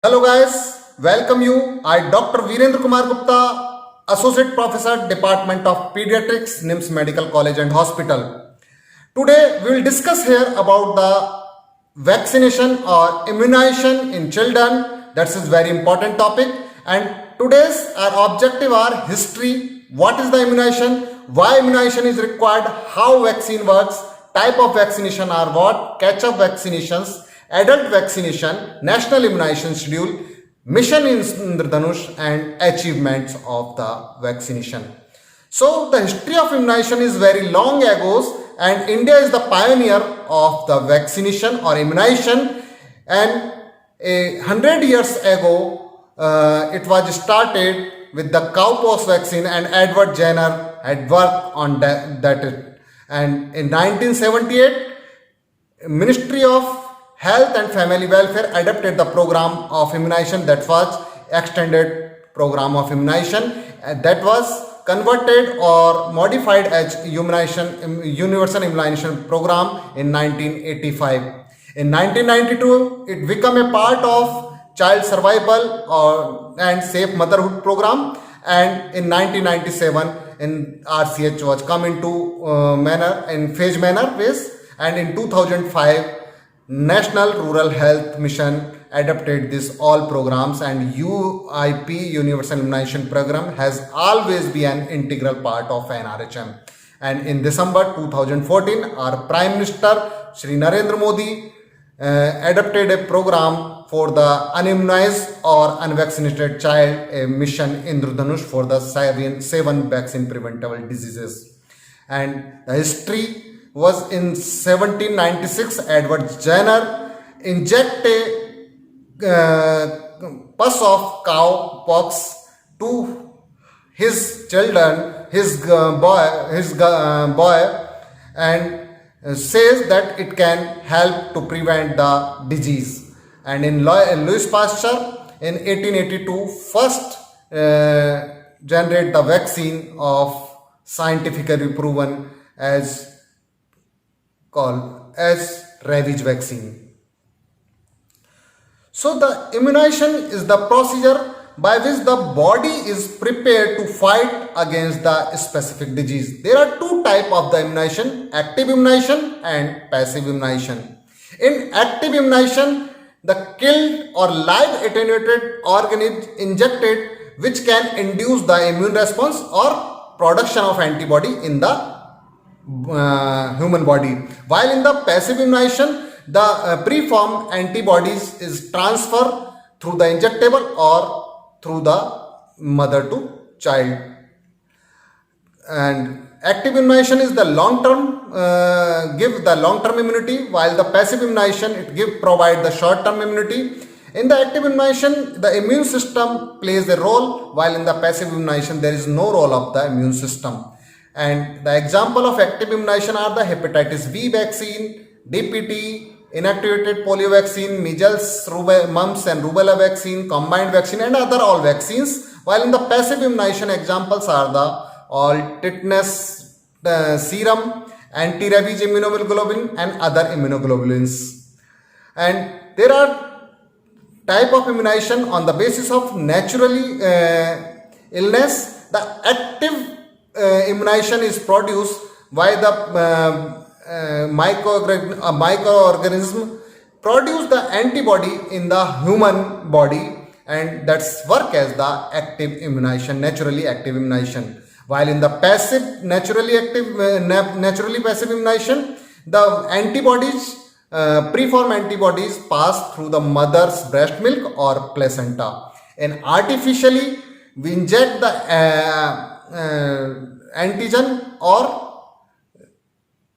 Hello guys, welcome you. I Dr. Virendra Kumar Gupta, Associate Professor, Department of Pediatrics, NIMS Medical College and Hospital. Today we will discuss here about the vaccination or immunization in children. That's a very important topic. And today's our objective are history, what is the immunization, why immunization is required, how vaccine works, type of vaccination are what, catch-up vaccinations, adult vaccination, national immunization schedule, mission Indradhanush and achievements of the vaccination. So the history of immunization is very long ago and India is the pioneer of the vaccination or immunization, and 100 years ago it was started with the cowpox vaccine and Edward Jenner had worked on that. And in 1978 Ministry of Health and Family Welfare adopted the program of immunization, that was extended program of immunization, that was converted or modified as universal immunization program in 1985. In 1992 it became a part of child survival and safe motherhood program, and in 1997 in RCH was come into phase manner base, and in 2005 National Rural Health Mission adopted this all programs, and UIP Universal Immunization Program has always been an integral part of NRHM. And in December 2014 our Prime Minister Shri Narendra Modi adopted a program for the unimmunized or unvaccinated child, a mission Indradhanush for the seven vaccine preventable diseases. And the history was in 1796 Edward Jenner inject a pus of cow pox to his children, his boy, and says that it can help to prevent the disease. And in Louis Pasteur in 1882 first generate the vaccine of scientifically proven as called as rabies vaccine. So the immunization is the procedure by which the body is prepared to fight against the specific disease. There are two types of the immunization, active immunization and passive immunization. In active immunization, the killed or live attenuated organism injected which can induce the immune response or production of antibody in the human body, while in the passive immunization the preformed antibodies is transferred through the injectable or through the mother to child. And active immunization is the long term give the long term immunity, while the passive immunization it provide the short term immunity. In the active immunization the immune system plays a role, while in the passive immunization there is no role of the immune system. And the example of active immunization are the hepatitis B vaccine, DPT, inactivated polio vaccine, measles, mumps and rubella vaccine, combined vaccine and other all vaccines, while in the passive immunization examples are the all tetanus serum, anti-rabies immunoglobulin and other immunoglobulins. And there are type of immunization on the basis of naturally illness. The active immunization is produced by the microorganism produce the antibody in the human body, and that's work as the active immunization, naturally active immunization. While in the passive naturally passive immunization, the antibodies preformed antibodies pass through the mother's breast milk or placenta, and artificially we inject the antigen or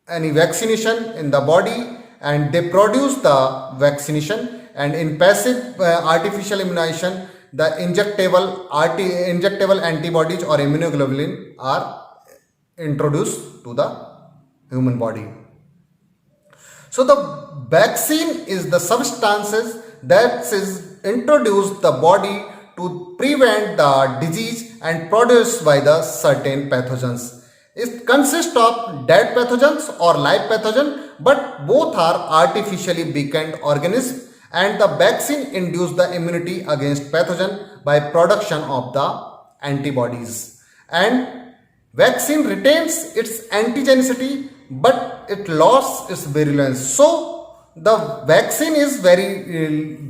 any vaccination in the body, and they produce the vaccination. And in passive artificial immunization the injectable antibodies or immunoglobulin are introduced to the human body. So the vaccine is the substances that is introduced the body to prevent the disease and produced by the certain pathogens. It consists of dead pathogens or live pathogen, but both are artificially weakened organisms and the vaccine induce the immunity against pathogen by production of the antibodies, and vaccine retains its antigenicity but it lost its virulence. So the vaccine is very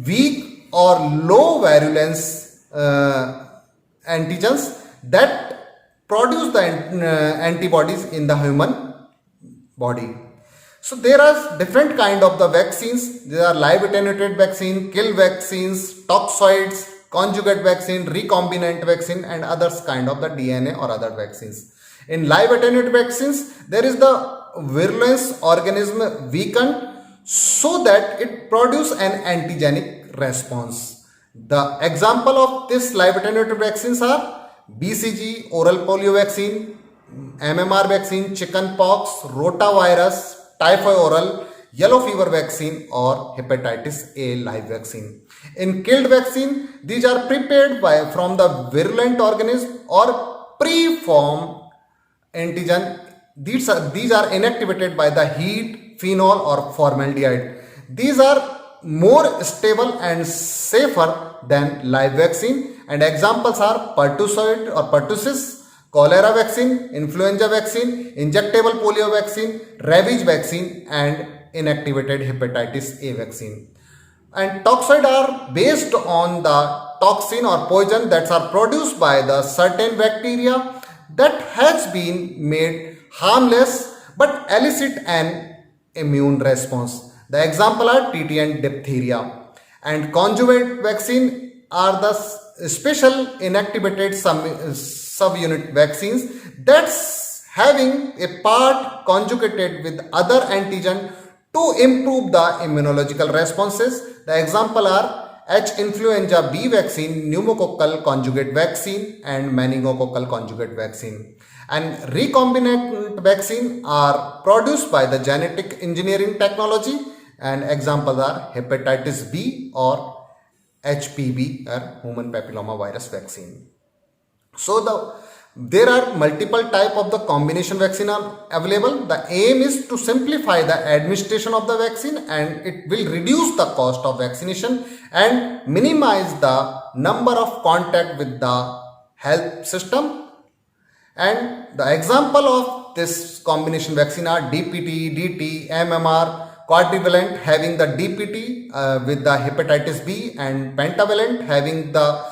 weak or low virulence antigens that produce the antibodies in the human body. So there are different kind of the vaccines. There are live attenuated vaccine, kill vaccines, toxoids, conjugate vaccine, recombinant vaccine, and others kind of the DNA or other vaccines. In live attenuated vaccines, there is the virulence organism weakened so that it produce an antigenic response. The example of this live attenuated vaccines are BCG, oral polio vaccine, MMR vaccine, chicken pox, rotavirus, typhoid oral, yellow fever vaccine, or hepatitis A live vaccine. In killed vaccine, these are prepared from the virulent organism or preformed antigen. These are inactivated by the heat, phenol, or formaldehyde. These are more stable and safer than live vaccine, and examples are pertussis or pertussis, cholera vaccine, influenza vaccine, injectable polio vaccine, rabies vaccine, and inactivated hepatitis A vaccine. And toxoid are based on the toxin or poison that are produced by the certain bacteria that has been made harmless but elicit an immune response. The example are TT and diphtheria. And conjugate vaccine are the special inactivated subunit vaccines that's having a part conjugated with other antigen to improve the immunological responses. The example are H influenza B vaccine, pneumococcal conjugate vaccine, and meningococcal conjugate vaccine. And recombinant vaccine are produced by the genetic engineering technology, and examples are hepatitis B or HPV or human papilloma virus vaccine. So there are multiple type of the combination vaccine are available. The aim is to simplify the administration of the vaccine, and it will reduce the cost of vaccination and minimize the number of contact with the health system. And the example of this combination vaccine are DPT, DT, MMR, quadrivalent having the DPT with the hepatitis B, and pentavalent having the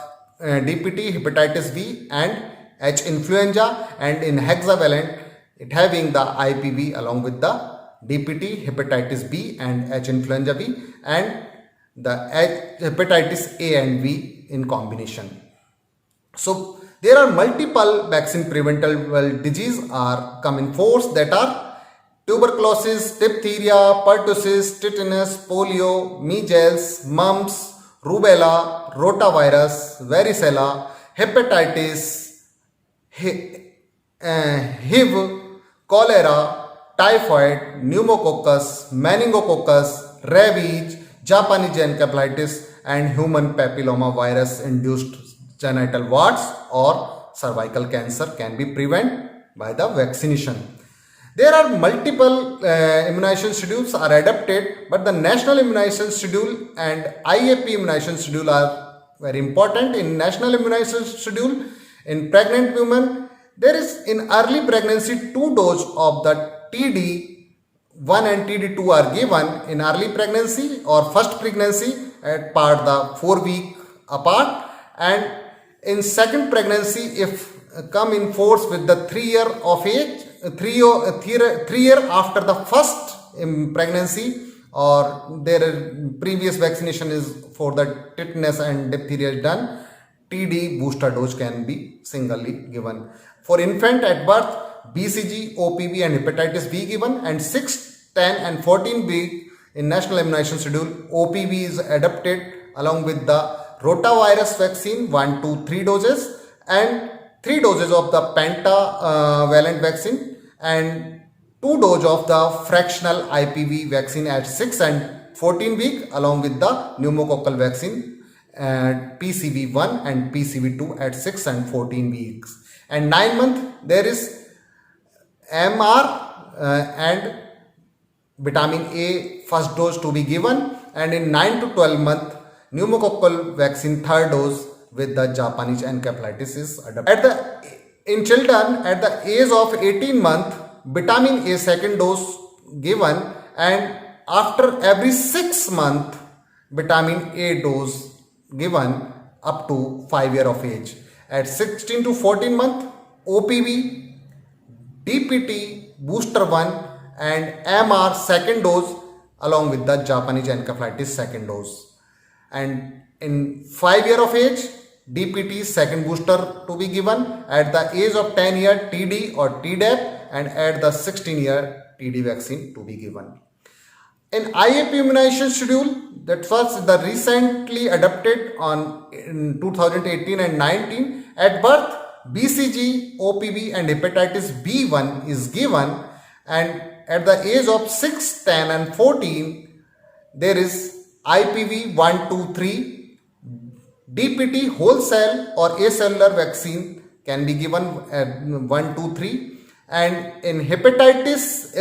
DPT, hepatitis B, and H influenza, and in hexavalent it having the IPV along with the DPT, hepatitis B, and H influenza B, and the hepatitis A and B in combination. So there are multiple vaccine preventable disease are come in force, that are tuberculosis, diphtheria, pertussis, tetanus, polio, measles, mumps, rubella, rotavirus, varicella, hepatitis, HIV, cholera, typhoid, pneumococcus, meningococcus, rabies, Japanese encephalitis, and human papilloma virus induced genital warts or cervical cancer can be prevented by the vaccination. There are multiple immunization schedules are adapted, but the National Immunization Schedule and IAP Immunization Schedule are very important. In National Immunization Schedule, in pregnant women, there is in early pregnancy 2 doses of the TD1 and TD2 are given in early pregnancy or first pregnancy at part the 4 week apart, and in second pregnancy if come in force with the 3 year of age, 3 year after the first pregnancy, or their previous vaccination is for the tetanus and diphtheria is done, TD booster dose can be singly given. For infant at birth, BCG, OPV, and hepatitis B given, and 6, 10, and 14 week in National Immunization Schedule, OPV is adapted along with the rotavirus vaccine 1, 2, 3 doses, and 3 doses of the pentavalent vaccine, and 2 doses of the fractional IPV vaccine at 6 and 14 week along with the pneumococcal vaccine PCV1 and PCV2 at 6 and 14 weeks. And 9 months there is MR and vitamin A first dose to be given, and in 9 to 12 month pneumococcal vaccine third dose with the Japanese encephalitis is adopted. In children at the age of 18 month, vitamin A second dose given, and after every 6 month vitamin A dose given up to 5 year of age. At 16 to 14 month, OPV, DPT booster 1 and MR second dose along with the Japanese encephalitis second dose. And in 5 year of age, DPT second booster to be given. At the age of 10 year, TD or Tdap, and at the 16 year, TD vaccine to be given. In IAP immunization schedule that was the recently adopted in 2018 and 19, at birth BCG, OPV and hepatitis B1 is given, and at the age of 6, 10 and 14 there is IPV 1, 2, 3, DPT whole cell or acellular vaccine can be given at 1, 2, 3, and in hepatitis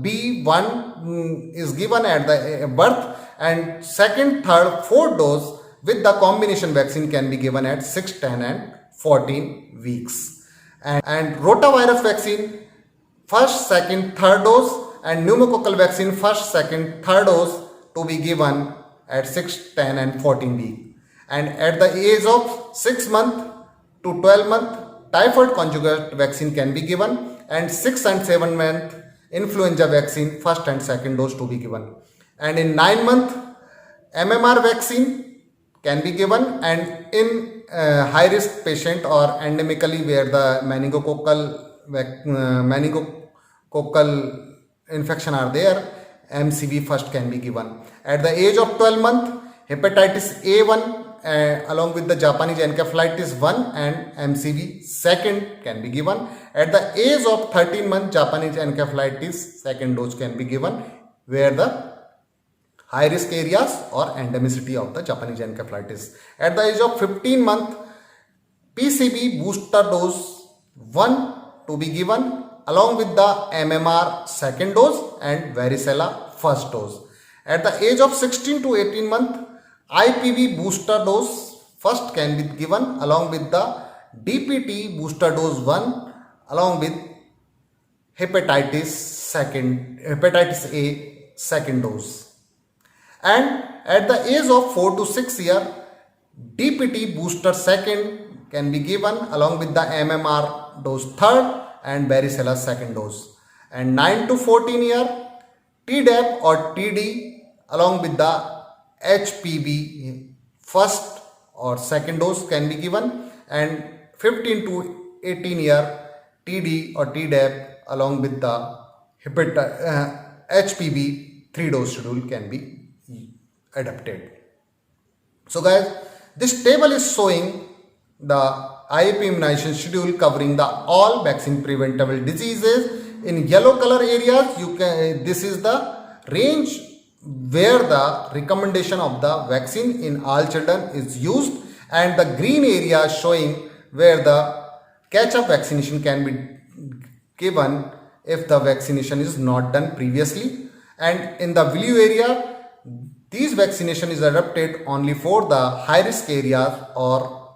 B1 is given at the birth, and second, third, fourth dose with the combination vaccine can be given at 6, 10 and 14 weeks. And rotavirus vaccine first, second, third dose, and pneumococcal vaccine first, second, third dose to be given at 6, 10 and 14 weeks. And at the age of 6 month to 12 month, typhoid conjugate vaccine can be given, and 6 and 7 month influenza vaccine first and second dose to be given. And in 9 month, MMR vaccine can be given, and in high risk patient or endemically where the meningococcal infection are there, MCV first can be given. At the age of 12 month, hepatitis A1 along with the Japanese encephalitis 1 and MCV second can be given. At the age of 13 month, Japanese encephalitis second dose can be given where the high risk areas or endemicity of the Japanese encephalitis. At the age of 15 month, PCV booster dose 1 to be given along with the MMR second dose and varicella first dose. At the age of 16 to 18 month, IPV booster dose first can be given along with the DPT booster dose 1 along with hepatitis A second dose. And at the age of 4 to 6 year, DPT booster second can be given along with the MMR dose third and varicella second dose. And 9 to 14 year, Tdap or TD along with the HPV first or second dose can be given, and 15 to 18 year TD or Tdap along with the HPV 3 dose schedule can be adopted. So guys, this table is showing the IAP immunization schedule covering the all vaccine preventable diseases. In yellow color areas, this is the range where the recommendation of the vaccine in all children is used, and the green area showing where the catch-up vaccination can be given if the vaccination is not done previously, and in the blue area these vaccination is adapted only for the high risk areas or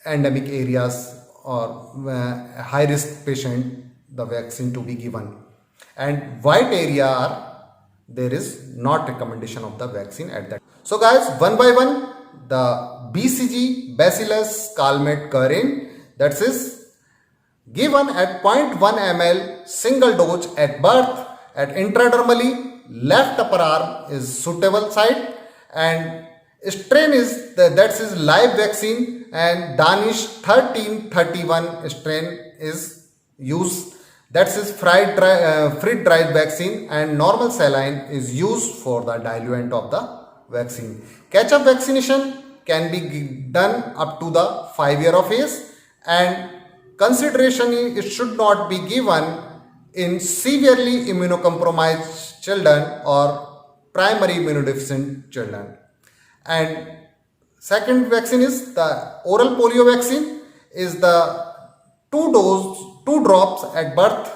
endemic areas or high risk patient the vaccine to be given, and white area are there is not recommendation of the vaccine at that. So guys, one by one, the BCG Bacillus calmette-guerin, that is given at 0.1 ml single dose at birth, at intradermally left upper arm is suitable site, and strain is that is live vaccine, and Danish 1331 strain is used. That is freeze-dried vaccine, and normal saline is used for the diluent of the vaccine. Catch-up vaccination can be done up to the 5 year of age, and consideration it should not be given in severely immunocompromised children or primary immunodeficient children. And second vaccine is the oral polio vaccine, is the 2 drops at birth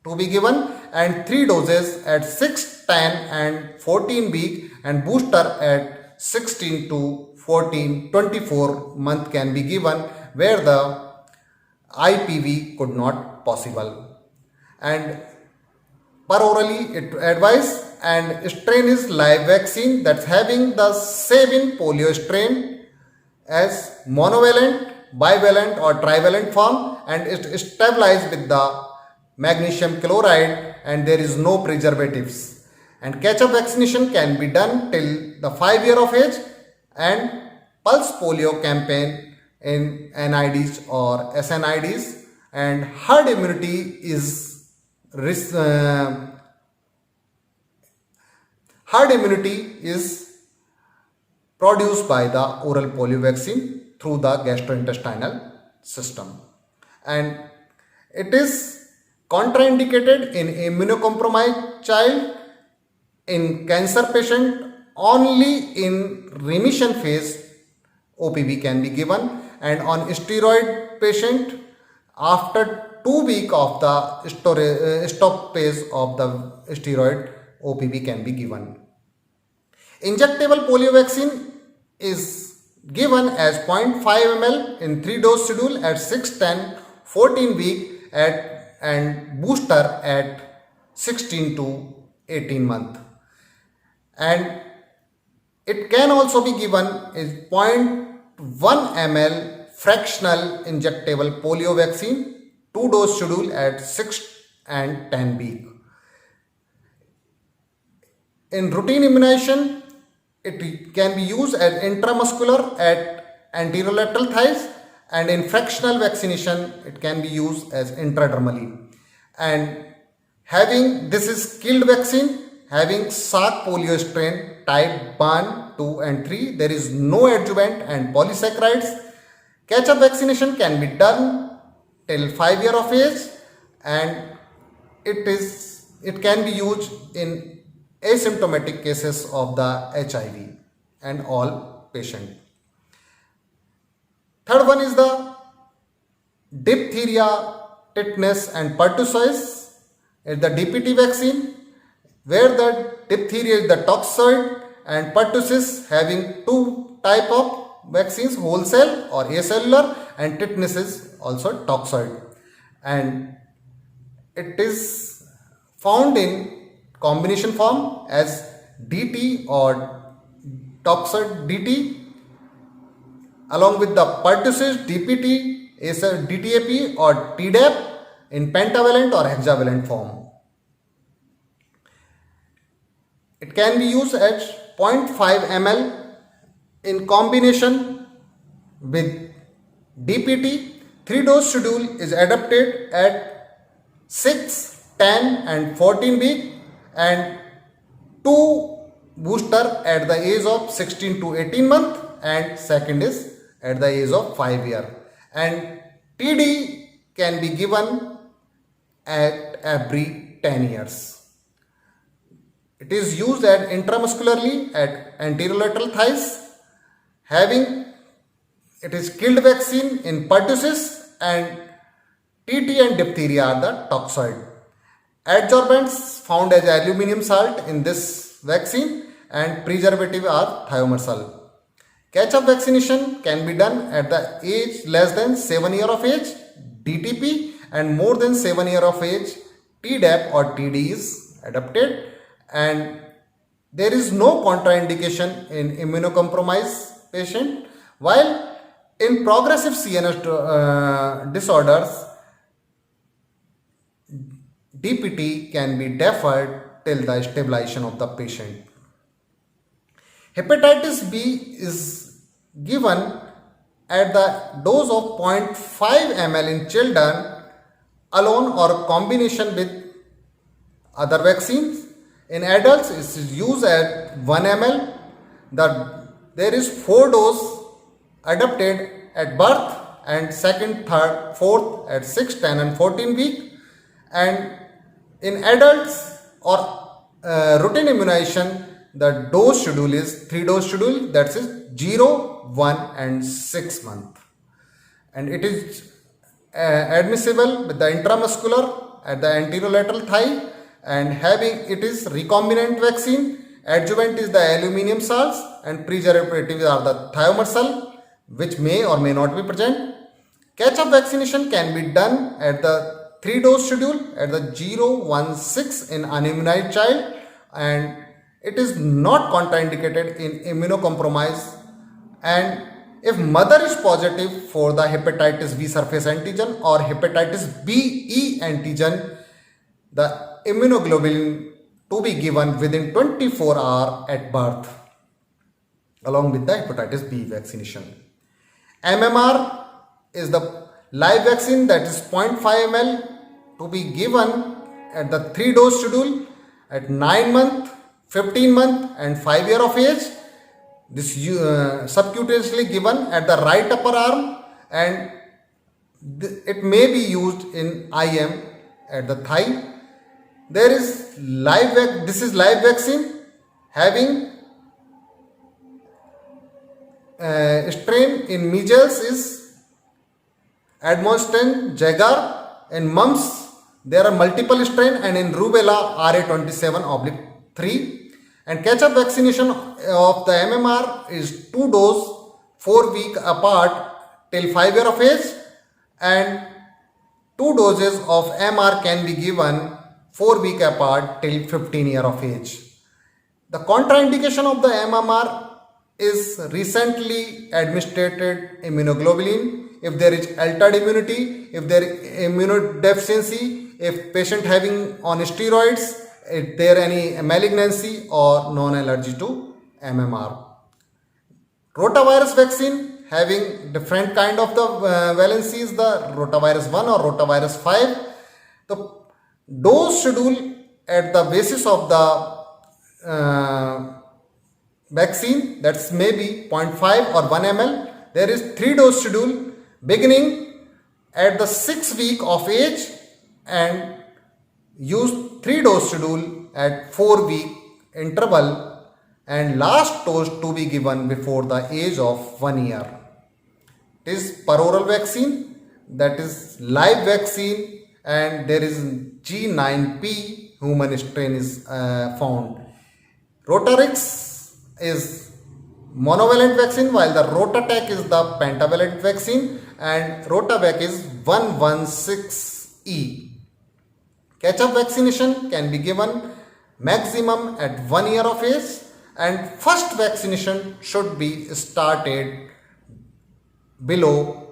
to be given, and 3 doses at 6, 10 and 14 week, and booster at 16 to 14, 24 month can be given where the IPV could not possible. And per orally it advice, and strain is live vaccine that's having the same polio strain as monovalent, bivalent or trivalent form, and it is stabilized with the magnesium chloride, and there is no preservatives. And catch-up vaccination can be done till the 5 year of age, and pulse polio campaign in NIDs or SNIDs, and herd immunity is herd immunity is produced by the oral polio vaccine through the gastrointestinal system, and it is contraindicated in immunocompromised child, in cancer patient, only in remission phase OPV can be given, and on steroid patient after 2 weeks of the stop phase of the steroid OPV can be given. Injectable polio vaccine is given as 0.5 ml in 3 dose schedule at 6, 10, 14 week and booster at 16 to 18 month. And it can also be given is 0.1 ml fractional injectable polio vaccine 2 dose schedule at 6 and 10 week. In routine immunization, it can be used as intramuscular at anterolateral thighs, and in fractional vaccination it can be used as intradermally. And having this is killed vaccine having Salk polio strain type 1, 2 and 3. There is no adjuvant and polysaccharides. Catch-up vaccination can be done till 5 year of age, and it can be used in asymptomatic cases of the HIV and all patient. Third one is the diphtheria, tetanus and pertussis. It's the DPT vaccine, where the diphtheria is the toxoid and pertussis having 2 type of vaccines, wholesale or acellular, and tetanus is also toxoid, and it is found in combination form as DT or toxoid DT along with the pertussis DPT, DTAP or Tdap in pentavalent or hexavalent form. It can be used as 0.5 ml in combination with DPT. 3 dose schedule is adapted at 6, 10 and 14 week, and 2 booster at the age of 16 to 18 month, and second is at the age of 5 year. And TD can be given at every 10 years. It is used at intramuscularly at anterolateral thighs, having it is killed vaccine in pertussis, and TT and diphtheria are the toxoid. Adsorbents found as aluminium salt in this vaccine, and preservative are thiomersal. Catch-up vaccination can be done at the age less than 7 year of age, DTP, and more than 7 year of age, Tdap or TD is adapted, and there is no contraindication in immunocompromised patient, while in progressive CNS disorders, DPT can be deferred till the stabilization of the patient. Hepatitis B is given at the dose of 0.5 ml in children alone or combination with other vaccines. In adults, it is used at 1 ml. There is 4 dose adapted at birth, and second, third, fourth at 6, 10 and 14 week. And in adults or routine immunization, the dose schedule is 3 dose schedule, that is 0, 1 and 6 month. And it is admissible with the intramuscular at the anterolateral thigh, and having it is recombinant vaccine. Adjuvant is the aluminum salts and preservatives are the thiomersal, which may or may not be present. Catch-up vaccination can be done at the 3-dose schedule at the 0, 1, 6 in unimmunized child, and it is not contraindicated in immunocompromised, and if mother is positive for the hepatitis B surface antigen or hepatitis B E antigen, the immunoglobulin to be given within 24 hours at birth along with the hepatitis B vaccination. MMR is the live vaccine, that is 0.5 ml, to be given at the 3-dose schedule at 9 month, 15 month and 5 year of age. This subcutaneously given at the right upper arm, and it may be used in IM at the thigh. There is this is live vaccine having strain in measles is Admonsten, Jagar. In mumps there are multiple strain, and in rubella RA27/3. And catch-up vaccination of the MMR is 2 doses 4 weeks apart till 5 year of age, and 2 doses of MR can be given 4 weeks apart till 15 year of age. The contraindication of the MMR is recently administered immunoglobulin, if there is altered immunity, if there is immunodeficiency, if patient having on steroids, if there any malignancy or non-allergy to MMR. Rotavirus vaccine having different kind of the valencies, the rotavirus 1 or rotavirus 5. The dose schedule at the basis of the vaccine, that's maybe 0.5 or 1 ml. There is 3-dose schedule beginning at the 6th week of age and use 3-dose schedule at 4-week interval, and last dose to be given before the age of 1 year. It is peroral vaccine, that is live vaccine, and there is G9P human strain is found. Rotarix is monovalent vaccine, while the Rotatec is the pentavalent vaccine, and Rotavac is 116E. Catch-up vaccination can be given maximum at 1 year of age, and first vaccination should be started below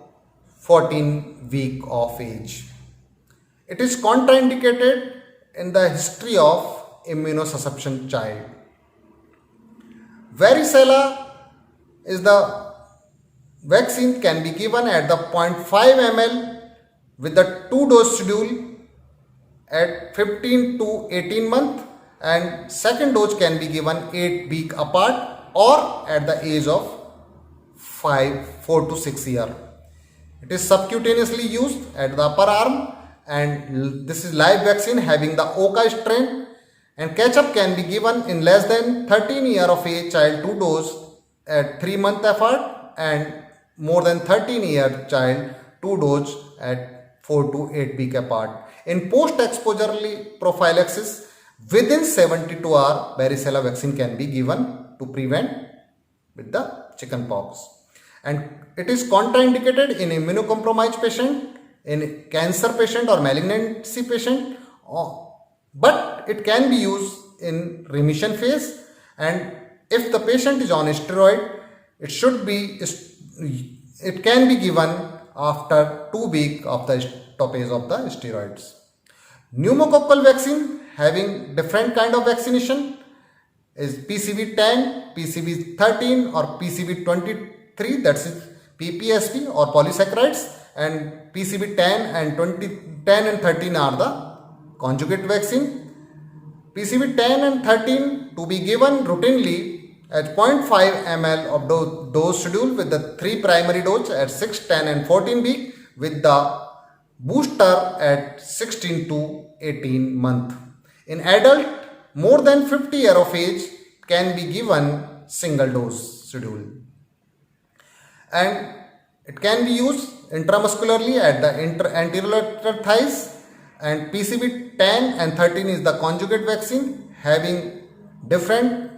14 week of age. It is contraindicated in the history of immunosuppression child. Varicella is the vaccine can be given at the 0.5 ml with the 2-dose schedule at 15 to 18 months, and second dose can be given 8 weeks apart or at the age of 4 to 6 years. It is subcutaneously used at the upper arm, and this is live vaccine having the Oka strain, and catch-up can be given in less than 13 years of age child 2 dose at 3 months apart, and more than 13 year child 2 dose at 4 to 8 weeks apart. In post-exposure prophylaxis, within 72 hours, varicella vaccine can be given to prevent with the chickenpox. And it is contraindicated in immunocompromised patient, in cancer patient or malignancy patient, but it can be used in remission phase. And if the patient is on steroid, it can be given after 2 weeks of the stoppage of the steroids. Pneumococcal vaccine having different kind of vaccination is PCV10, PCV13 or PCV23, that's PPSP or polysaccharides, and PCV10 and 13 are the conjugate vaccine. PCV10 and 13 to be given routinely at 0.5 ml of dose schedule with the 3 primary dose at 6, 10 and 14 week, with the booster at 16 to 18 month. In adult more than 50 year of age can be given single dose schedule, and it can be used intramuscularly at the anterolateral thighs, and PCV 10 and 13 is the conjugate vaccine having different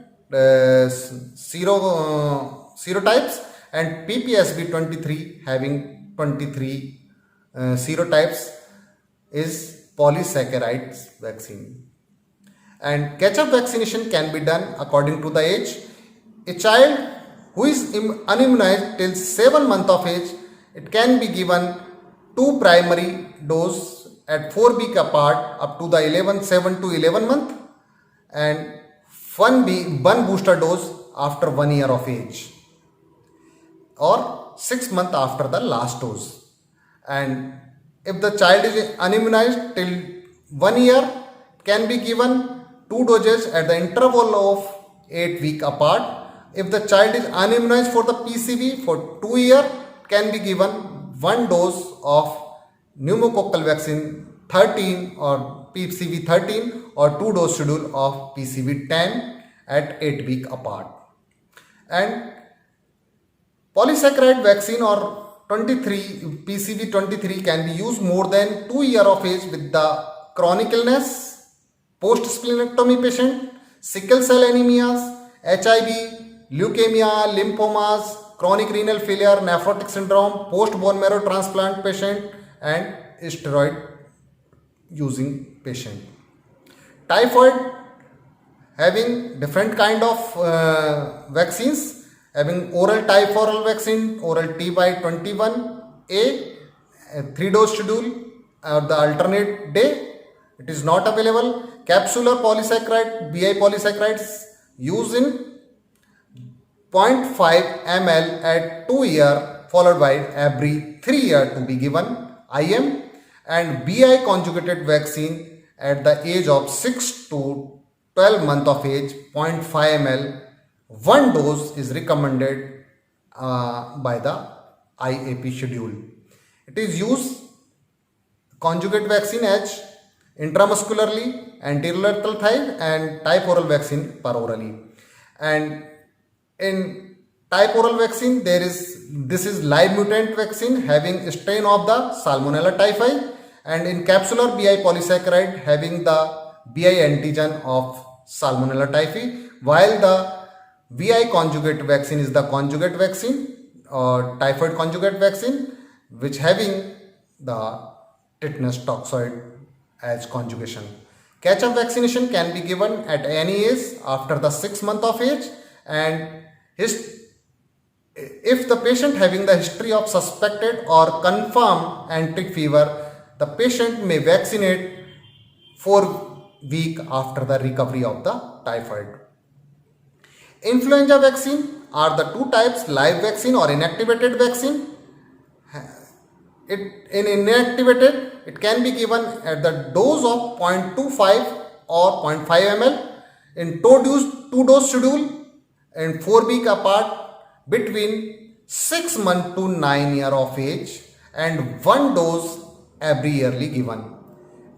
serotypes, and PPSB 23 having 23 serotypes is polysaccharides vaccine. And catch-up vaccination can be done according to the age. A child who is unimmunized till 7 months of age, it can be given 2 primary dose at 4 weeks apart up to the 7 to 11 month, and one booster dose after 1 year of age or 6 months after the last dose. And if the child is unimmunized till 1 year, it can be given 2 doses at the interval of 8 weeks apart. If the child is unimmunized for the PCV for 2 years, it can be given 1 dose of pneumococcal vaccine 13 or PCV 13 or 2 dose schedule of PCV 10 at 8 weeks apart. And polysaccharide vaccine or 23 PCV 23 can be used more than 2 years of age with the chronic illness, post-splenectomy patient, sickle cell anemias, HIV, leukemia, lymphomas, chronic renal failure, nephrotic syndrome, post-bone marrow transplant patient, and steroid using patient. Typhoid having different kind of vaccines, having oral typhoid vaccine, oral T by 21A, 3 dose schedule or the alternate day, it is not available. Capsular polysaccharide, BI polysaccharides used in 0.5 ml at 2 year followed by every 3 year to be given IM, and BI conjugated vaccine at the age of 6 to 12 month of age 0.5 ml, 1 dose is recommended by the IAP schedule. It is used conjugate vaccine as intramuscularly, anterior thigh, and type oral vaccine perorally. And in type oral vaccine, this is live mutant vaccine having strain of the Salmonella typhi, and in capsular BI polysaccharide having the BI antigen of Salmonella typhi, while the VI conjugate vaccine is the conjugate vaccine or typhoid conjugate vaccine which having the tetanus toxoid as conjugation. Catch-up vaccination can be given at any age after the 6 month of age, and if the patient having the history of suspected or confirmed enteric fever, the patient may vaccinate 4 weeks after the recovery of the typhoid. Influenza vaccine are the 2 types, live vaccine or inactivated vaccine. In inactivated, it can be given at the dose of 0.25 or 0.5 ml in 2 dose schedule and 4 weeks apart between 6 months to 9 years of age, and 1 dose every yearly given.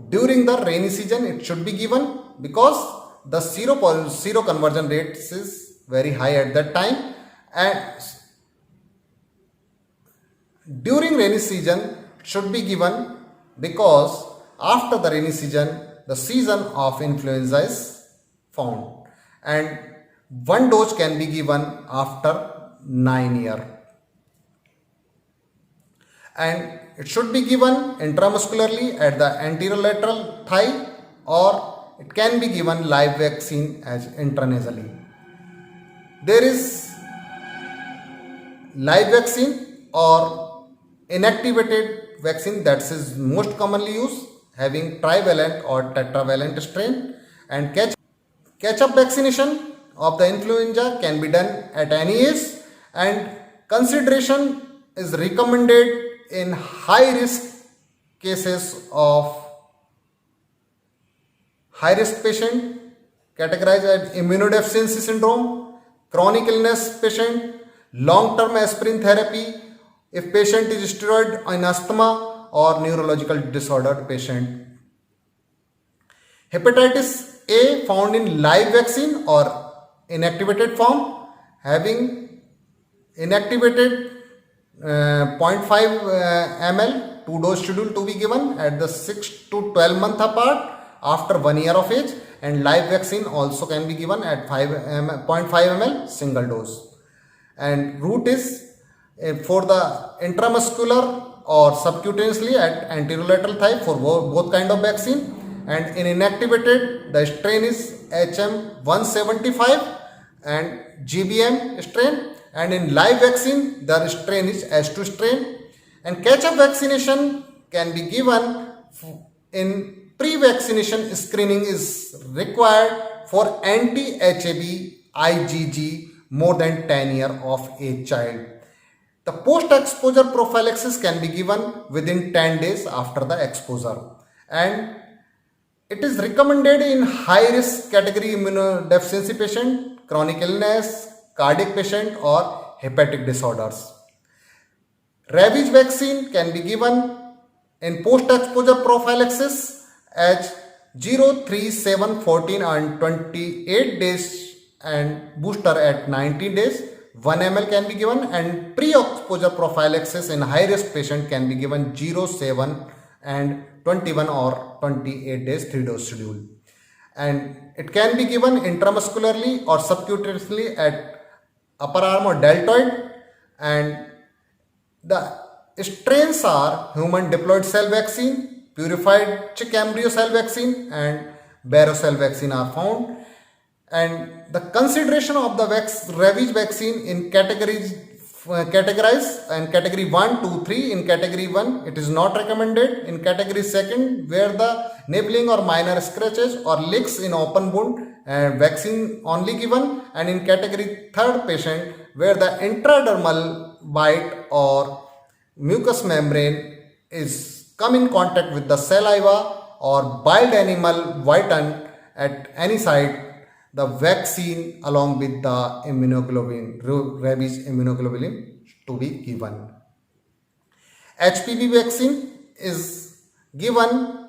During the rainy season, it should be given because the seroconversion rate is very high at that time, and during rainy season it should be given because after the rainy season the season of influenza is found, and 1 dose can be given after 9 years, and it should be given intramuscularly at the anterior lateral thigh, or it can be given live vaccine as intranasally. There is live vaccine or inactivated vaccine that is most commonly used, having trivalent or tetravalent strain, and catch-up vaccination of the influenza can be done at any age, and consideration is recommended in high risk cases of high risk patient categorized as immunodeficiency syndrome, chronic illness patient, long term aspirin therapy if patient is steroid in asthma, or neurological disorder patient. Hepatitis A found in live vaccine or inactivated form, having inactivated 0.5 ml 2-dose schedule to be given at the 6 to 12 month apart after 1 year of age, and live vaccine also can be given at 0.5 ml single dose. And route is for the intramuscular or subcutaneously at anterolateral thigh for both kind of vaccine. And in inactivated, the strain is HM175 and GBM strain, and in live vaccine the strain is H2 strain. And catch-up vaccination can be given in pre-vaccination screening is required for anti-HAV IgG more than 10 year of age child. The post-exposure prophylaxis can be given within 10 days after the exposure, and it is recommended in high-risk category immunodeficiency patient, chronic illness, cardiac patient or hepatic disorders. Rabies vaccine can be given in post-exposure prophylaxis as 0, 3, 7, 14 and 28 days and booster at 90 days. 1 ml can be given, and pre-exposure prophylaxis in high-risk patient can be given 0, 7 and 21 or 28 days 3-dose schedule. And it can be given intramuscularly or subcutaneously at upper arm or deltoid. And the strains are human diploid cell vaccine, purified chick embryo cell vaccine and Baro cell vaccine are found. And the consideration of the rabies vaccine in categorized and category 1, 2, 3. In category 1 it is not recommended. In category 2 where the nibbling or minor scratches or licks in open wound, vaccine only given. And in category 3 patient where the intradermal bite or mucous membrane is come in contact with the saliva or biled animal whiten at any site, the vaccine along with the immunoglobulin, rabies immunoglobulin to be given. HPV vaccine is given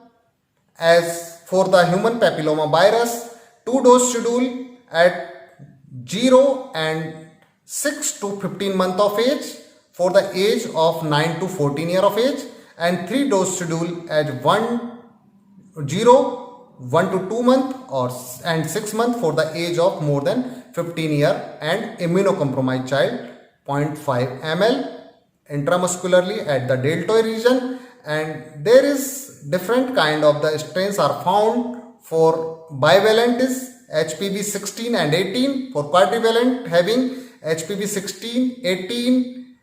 as for the human papilloma virus, 2-dose schedule at 0 and 6 to 15 month of age for the age of 9 to 14 year of age, and 3-dose schedule at 1 to 2 month and 6 month for the age of more than 15 year and immunocompromised child, 0.5 ml intramuscularly at the deltoid region. And there is different kind of the strains are found. For bivalent is HPV 16 and 18, for quadrivalent having HPV 16, 18,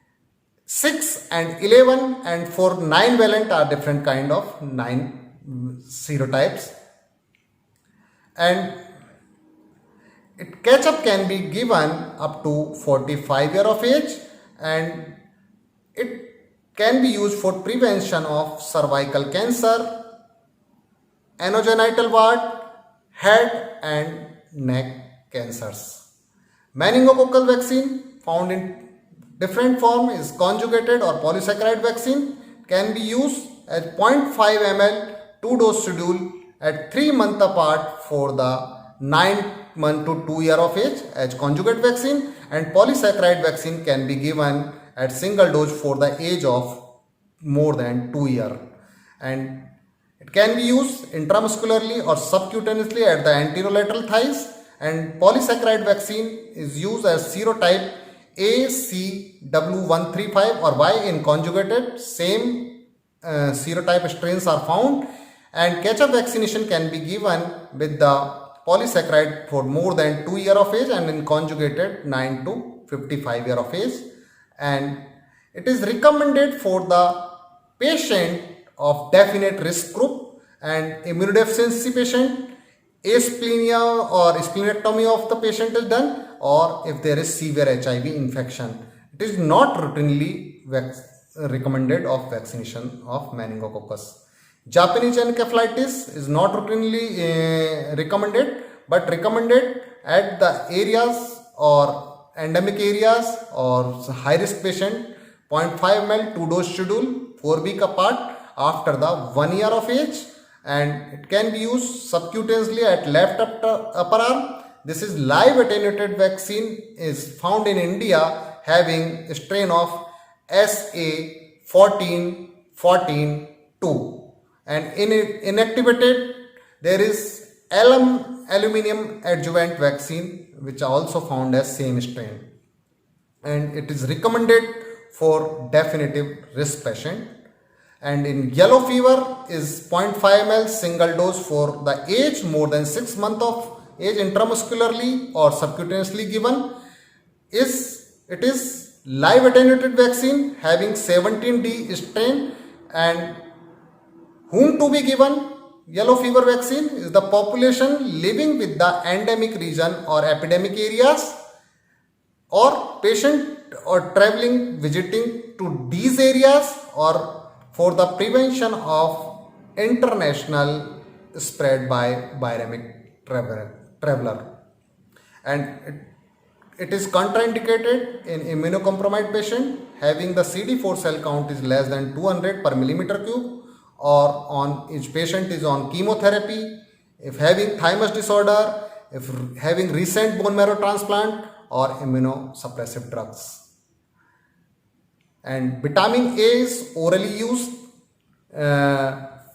6 and 11, and for 9-valent are different kind of 9 serotypes. And catch-up can be given up to 45 year of age, and it can be used for prevention of cervical cancer, anogenital wart, head and neck cancers. Meningococcal vaccine found in different form is conjugated or polysaccharide vaccine, can be used as 0.5 ml 2-dose schedule at 3 months apart for the 9 month to 2 year of age as conjugate vaccine, and polysaccharide vaccine can be given at single dose for the age of more than 2 year, and it can be used intramuscularly or subcutaneously at the anterolateral thighs. And polysaccharide vaccine is used as serotype ACW135 or Y in conjugated, same serotype strains are found. And catch-up vaccination can be given with the polysaccharide for more than 2 year of age and in conjugated 9 to 55 year of age. And it is recommended for the patient of definite risk group and immunodeficiency patient, asplenia or splenectomy of the patient is done, or if there is severe HIV infection. It is not routinely recommended of vaccination of meningococcus. Japanese encephalitis is not routinely recommended, but recommended at the areas or endemic areas or high risk patient, 0.5 ml 2-dose schedule 4 weeks apart after the 1 year of age, and it can be used subcutaneously at left upper arm. This is live attenuated vaccine is found in India having a strain of SA14 14-2. And in inactivated, there is aluminum adjuvant vaccine, which are also found as same strain. And it is recommended for definitive risk patient. And in yellow fever is 0.5 ml single dose for the age more than 6 months of age intramuscularly or subcutaneously given. It is live attenuated vaccine having 17D strain. And whom to be given yellow fever vaccine is the population living with the endemic region or epidemic areas, or patient or traveling visiting to these areas, or for the prevention of international spread by viremic traveler. And it is contraindicated in immunocompromised patient having the CD4 cell count is less than 200 per millimeter cube, or on each patient is on chemotherapy, if having thymus disorder, if having recent bone marrow transplant, or immunosuppressive drugs. And vitamin A is orally used.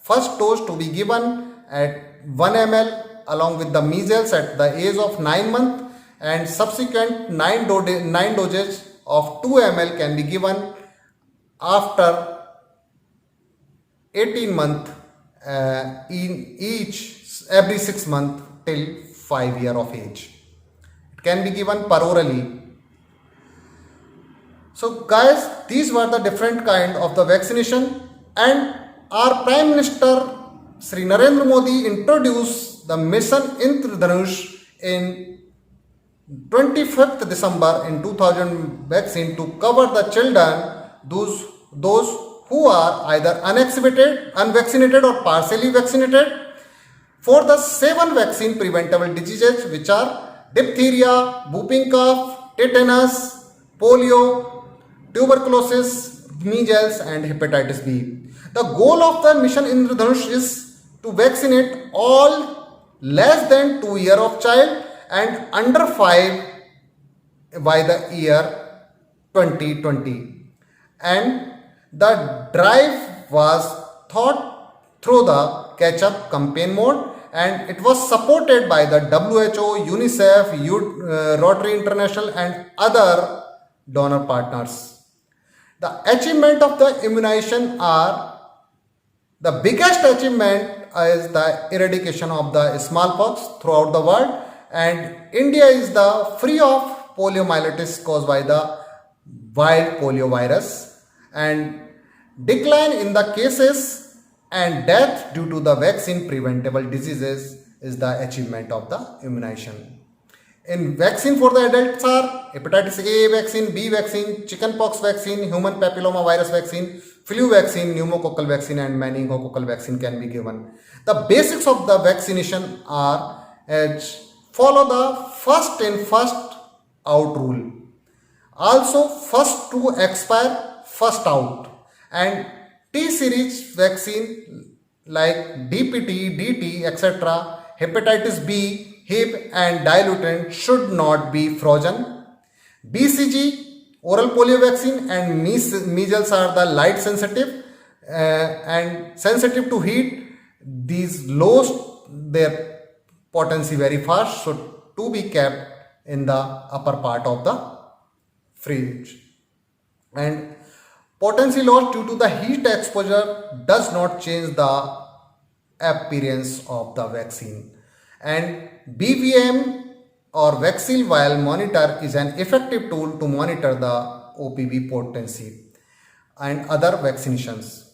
First dose to be given at 1 ml along with the measles at the age of 9 months, and subsequent 9 doses of 2 ml can be given after 18 months in every 6 months till 5 years of age. It can be given perorally. So guys, these were the different kind of the vaccination, and our Prime Minister Sri Narendra Modi introduced the mission Indradhanush in 25th December in 2000 vaccine to cover the children, those who are either unvaccinated or partially vaccinated for the 7 vaccine preventable diseases, which are diphtheria, whooping cough, tetanus, polio, tuberculosis, measles and hepatitis B. The goal of the mission Indradhanush is to vaccinate all less than 2 year of child and under 5 by the year 2020. And the drive was thought through the catch-up campaign mode, and it was supported by the WHO, UNICEF, Rotary International and other donor partners. The achievement of the immunization are, the biggest achievement is the eradication of the smallpox throughout the world, and India is the free of poliomyelitis caused by the wild polio virus, and decline in the cases and death due to the vaccine preventable diseases is the achievement of the immunization. In vaccine for the adults are hepatitis A vaccine, B vaccine, chickenpox vaccine, human papilloma virus vaccine, flu vaccine, pneumococcal vaccine and meningococcal vaccine can be given. The basics of the vaccination are as follow the first in first out rule. Also first to expire, first out. And T series vaccine like DPT, DT, etc., hepatitis B, Hib and diluent should not be frozen. BCG, oral polio vaccine and measles are the light sensitive and sensitive to heat. These lose their potency very fast, so to be kept in the upper part of the fridge. And potency loss due to the heat exposure does not change the appearance of the vaccine. And BVM or vaccine vial monitor is an effective tool to monitor the OPV potency and other vaccinations.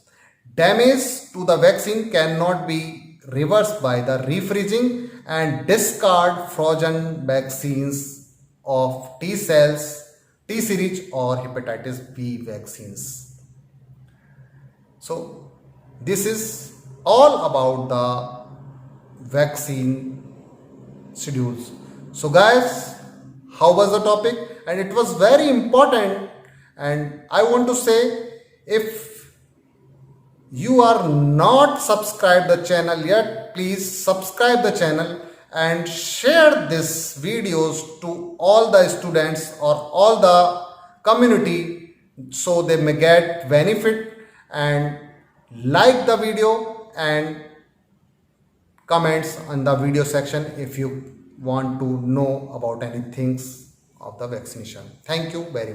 Damage to the vaccine cannot be reversed by the refreezing, and discard frozen vaccines of T cells, T series or hepatitis B vaccines. So this is all about the vaccine schedules. So guys, how was the topic? And it was very important, and I want to say, if you are not subscribed the channel yet, please subscribe the channel and share this videos to all the students or all the community so they may get benefit, and like the video and comments on the video section if you want to know about any things of the vaccination. Thank you very much.